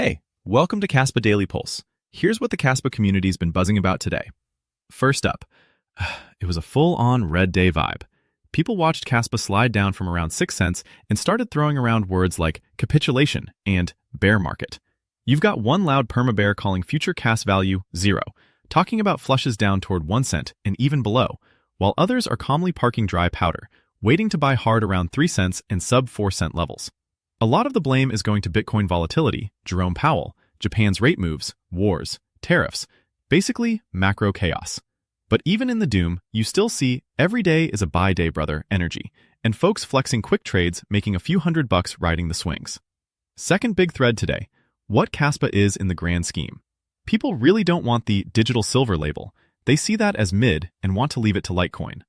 Hey, welcome to Kaspa Daily Pulse. Here's what the Kaspa community's been buzzing about today. First up, it was a full-on red day vibe. People watched Kaspa slide down from around 6 cents and started throwing around words like capitulation and bear market. You've got one loud perma-bear calling future Kas value 0, talking about flushes down toward 1 cent and even below, while others are calmly parking dry powder, waiting to buy hard around 3 cents and sub 4 cent levels. A lot of the blame is going to Bitcoin volatility, Jerome Powell, Japan's rate moves, wars, tariffs, basically macro chaos. But even in the doom, you still see every day is a buy day, brother energy, and folks flexing quick trades making a few $100 riding the swings. Second big thread today, what Kaspa is in the grand scheme. People really don't want the digital silver label. They see that as mid and want to leave it to Litecoin.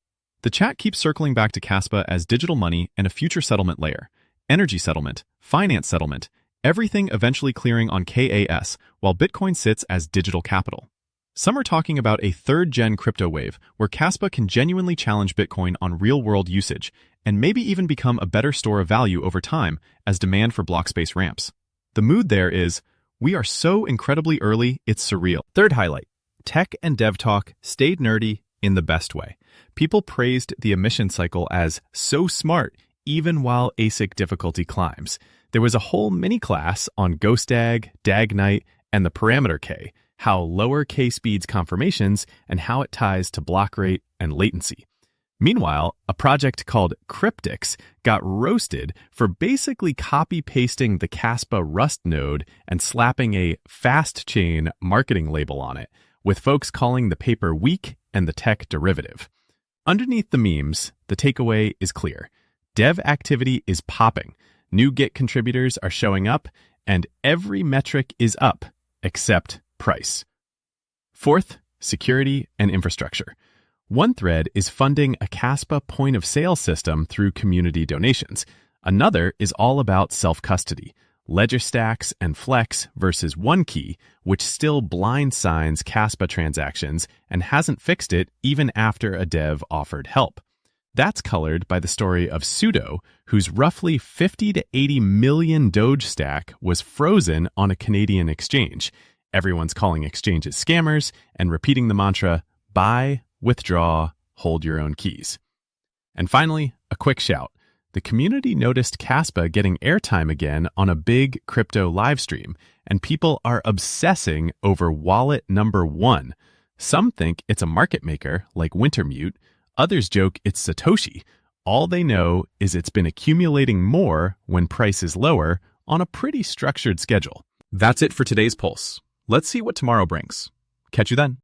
The chat keeps circling back to Kaspa as digital money and a future settlement layer. Energy settlement, finance settlement, everything eventually clearing on KAS, while Bitcoin sits as digital capital. Some are talking about a third-gen crypto wave where Kaspa can genuinely challenge Bitcoin on real-world usage and maybe even become a better store of value over time as demand for block space ramps. The mood there is, we are so incredibly early, it's surreal. Third highlight, tech and dev talk stayed nerdy in the best way. People praised the emission cycle as so smart, even while ASIC difficulty climbs. There was a whole mini-class on GhostDAG, DAGKnight, and the parameter K, how lower K speeds confirmations and how it ties to block rate and latency. Meanwhile, a project called Cryptics got roasted for basically copy-pasting the Kaspa Rust node and slapping a fast chain marketing label on it, with folks calling the paper weak and the tech derivative. Underneath the memes, the takeaway is clear. Dev activity is popping, new Git contributors are showing up, and every metric is up, except price. Fourth, security and infrastructure. One thread is funding a Kaspa point-of-sale system through community donations. Another is all about self-custody, ledger stacks and flex versus OneKey, which still blindsigns Kaspa transactions and hasn't fixed it even after a dev offered help. That's colored by the story of Sudo, whose roughly 50 to 80 million Doge stack was frozen on a Canadian exchange. Everyone's calling exchanges scammers and repeating the mantra, buy, withdraw, hold your own keys. And finally, a quick shout. The community noticed Kaspa getting airtime again on a big crypto livestream, and people are obsessing over wallet number 1. Some think it's a market maker like Wintermute. Others joke it's Satoshi. All they know is it's been accumulating more when price is lower on a pretty structured schedule. That's it for today's Pulse. Let's see what tomorrow brings. Catch you then.